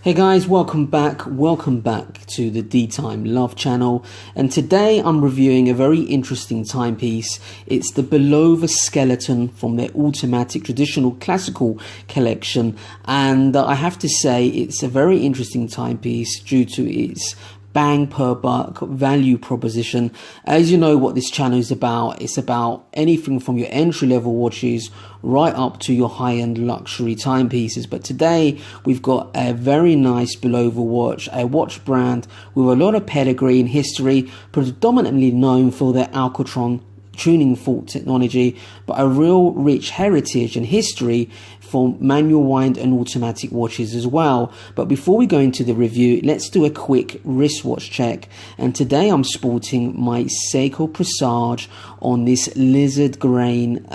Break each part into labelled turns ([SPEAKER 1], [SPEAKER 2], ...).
[SPEAKER 1] Hey guys, welcome back to the D-Time Love channel, and today I'm reviewing a very interesting timepiece. It's the Bulova Skeleton from their automatic traditional classical collection, and I have to say it's a very interesting timepiece due to its bang per buck value proposition. As you know what this channel is about, it's about anything from your entry-level watches right up to your high-end luxury timepieces. But today we've got a very nice Bulova watch, a watch brand with a lot of pedigree and history, predominantly known for their Alcatron tuning fork technology, but a real rich heritage and history for manual wind and automatic watches as well. But before we go into the review, let's do a quick wristwatch check. And today I'm sporting my Seiko Presage on this lizard grain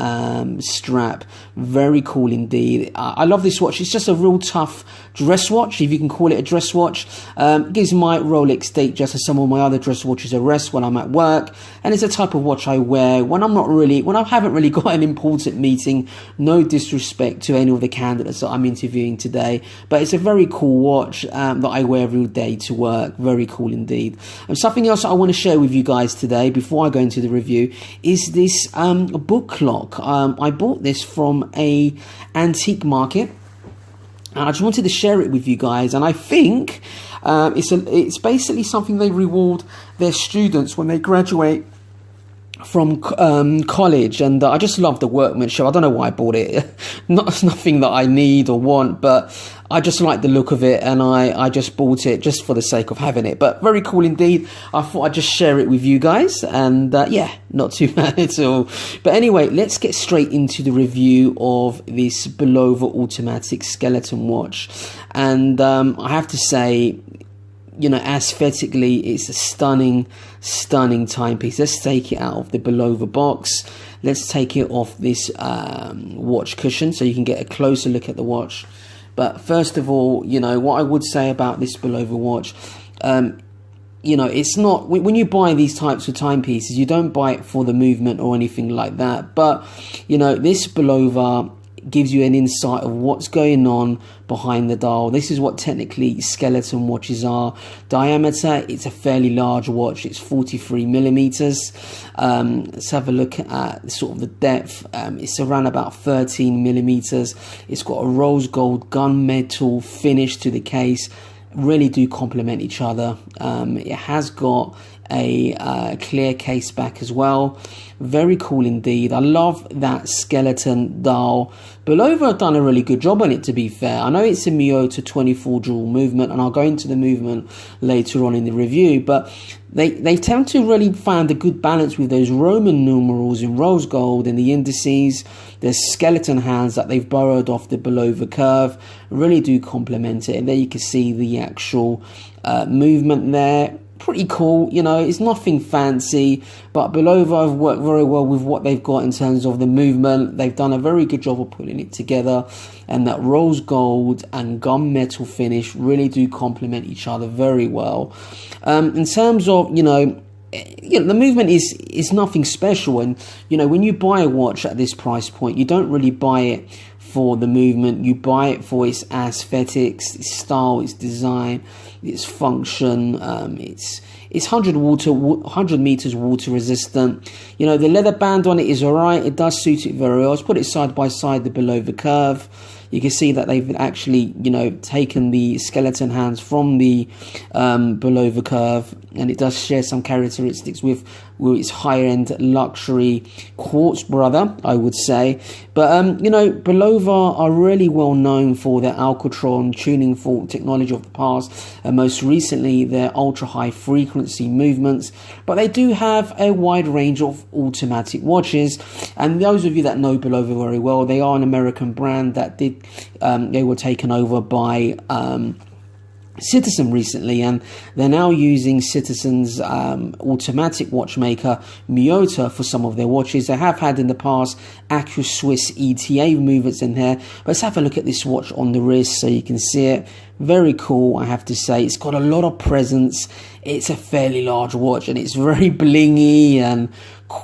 [SPEAKER 1] strap. Very cool indeed. I love this watch. It's just a real tough dress watch, if you can call it a dress watch. Gives my Rolex date just as some of my other dress watches a rest when I'm at work, and it's a type of watch I wear when I haven't really got an important meeting. No disrespect to any of the candidates that I'm interviewing today, but it's a very cool watch that I wear every day to work. Very cool indeed. And something else I want to share with you guys today before I go into the review is this book clock. I bought this from a antique market, and I just wanted to share it with you guys. And I think it's basically something they reward their students when they graduate from college, and I just love the workmanship. I don't know why I bought it. It's nothing that I need or want, but I just like the look of it, and I just bought it just for the sake of having it. But very cool indeed. I thought I'd just share it with you guys, and yeah, not too bad at all. But anyway, let's get straight into the review of this Bulova automatic skeleton watch. And I have to say, you know, aesthetically, it's a stunning timepiece. Let's take it out of the Bulova box. Let's take it off this watch cushion so you can get a closer look at the watch. But first of all, you know, what I would say about this Bulova watch, you know, it's not, when you buy these types of timepieces, you don't buy it for the movement or anything like that. But, you know, this Bulova gives you an insight of what's going on behind the dial. This is what technically skeleton watches are. Diameter, it's a fairly large watch. It's 43 millimeters. Let's have a look at sort of the depth. It's around about 13 millimeters. It's got a rose gold gunmetal finish to the case. Really do complement each other. It has got a clear case back as well. Very cool indeed. I love that skeleton dial. Bulova have done a really good job on it, to be fair. I know it's a Miyota 24 dual movement, and I'll go into the movement later on in the review, but they tend to really find a good balance with those Roman numerals in rose gold and the indices. There's skeleton hands that they've borrowed off the Bulova curve. Really do complement it. And there you can see the actual movement there. Pretty cool, you know, it's nothing fancy, but Bulova have worked very well with what they've got in terms of the movement. They've done a very good job of putting it together, and that rose gold and gunmetal finish really do complement each other very well. In terms of, you know, the movement is nothing special, and you know, when you buy a watch at this price point, you don't really buy it for the movement. You buy it for its aesthetics, its style, its design, its function. It's 100 meters water resistant. You know, the leather band on it is alright. It does suit it very well. Let's put it side by side the Bulova curve. You can see that they've actually, you know, taken the skeleton hands from the Bulova curve, and it does share some characteristics with its higher-end luxury quartz brother, I would say. But, you know, Bulova are really well known for their Alcatron tuning fork technology of the past, and most recently their ultra-high frequency movements. But they do have a wide range of automatic watches, and those of you that know Bulova very well, they are an American brand that they were taken over by Citizen recently, and they're now using Citizen's automatic watchmaker Miyota for some of their watches. They have had in the past Swiss ETA movements in here, but let's have a look at this watch on the wrist so you can see it. Very cool, I have to say. It's got a lot of presence. It's a fairly large watch, and it's very blingy and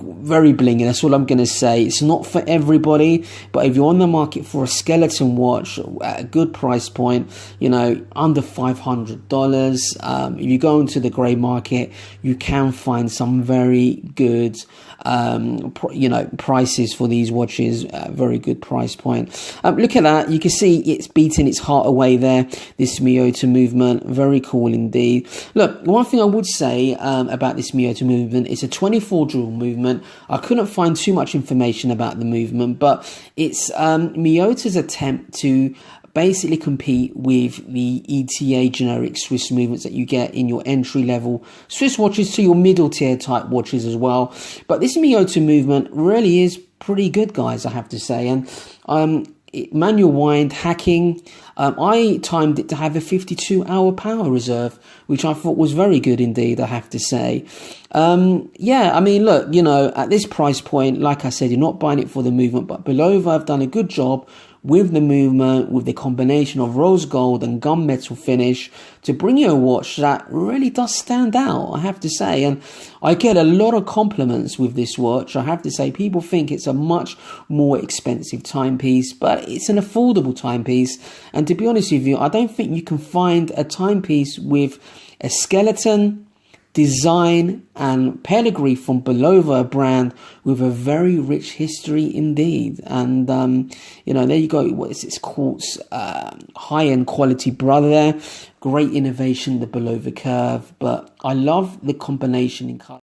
[SPEAKER 1] very blingy. That's all I'm going to say. It's not for everybody, but if you're on the market for a skeleton watch at a good price point, you know, under $500, if you go into the grey market, you can find some very good you know, prices for these watches at a very good price point. Look at that. You can see it's beating its heart away there, this Miyota movement. Very cool indeed. Look, one thing I would say about this Miyota movement, it's a 24 jewel movement. I couldn't find too much information about the movement, but it's Miyota's attempt to basically compete with the ETA generic Swiss movements that you get in your entry level Swiss watches to your middle tier type watches as well. But this Miyota movement really is pretty good, guys, I have to say. And manual wind hacking, I timed it to have a 52-hour power reserve, which I thought was very good indeed, I have to say. Yeah, I mean, look, you know, at this price point, like I said, you're not buying it for the movement, but Bulova have done a good job with the movement, with the combination of rose gold and gunmetal finish to bring you a watch that really does stand out, I have to say. And I get a lot of compliments with this watch. I have to say, people think it's a much more expensive timepiece, but it's an affordable timepiece. And to be honest with you, I don't think you can find a timepiece with a skeleton design and pedigree from Bulova brand with a very rich history indeed. And you know, there you go. What is it's quartz high-end quality brother there. Great innovation, the Bulova curve, but I love the combination in color.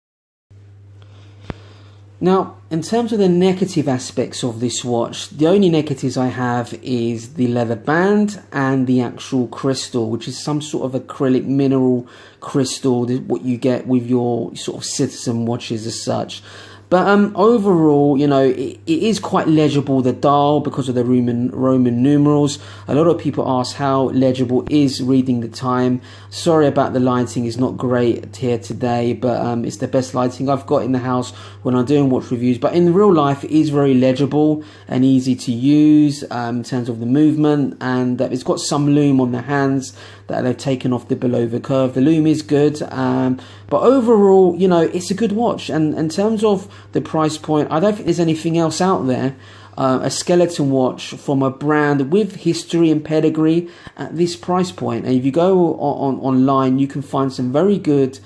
[SPEAKER 1] Now, in terms of the negative aspects of this watch, the only negatives I have is the leather band and the actual crystal, which is some sort of acrylic mineral crystal, what you get with your sort of citizen watches as such. But overall, you know, it is quite legible, the dial, because of the Roman numerals. A lot of people ask how legible is reading the time. Sorry about the lighting, is not great here today, but it's the best lighting I've got in the house when I'm doing watch reviews. But in real life, it is very legible and easy to use in terms of the movement, and it's got some lume on the hands that they've taken off the Bulova curve. The lume is good, but overall, you know, it's a good watch. And in terms of the price point, I don't think there's anything else out there, a skeleton watch from a brand with history and pedigree at this price point. And if you go online, you can find some very good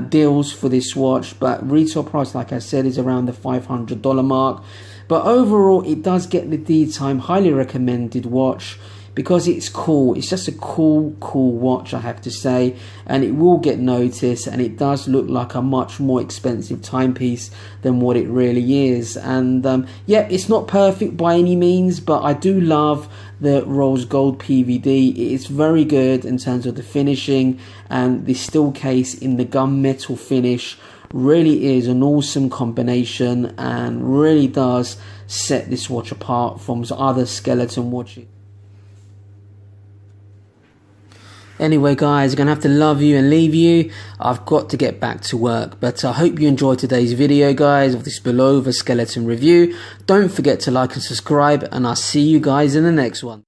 [SPEAKER 1] deals for this watch, but retail price, like I said, is around the $500 mark. But overall, it does get the D-Time highly recommended watch, because it's cool. It's just a cool watch, I have to say, and it will get noticed, and it does look like a much more expensive timepiece than what it really is. And yeah, it's not perfect by any means, but I do love the rose gold PVD. It is very good in terms of the finishing, and the steel case in the gunmetal finish really is an awesome combination and really does set this watch apart from other skeleton watches. Anyway, guys, I'm going to have to love you and leave you. I've got to get back to work. But I hope you enjoyed today's video, guys, of this Bulova Skeleton review. Don't forget to like and subscribe, and I'll see you guys in the next one.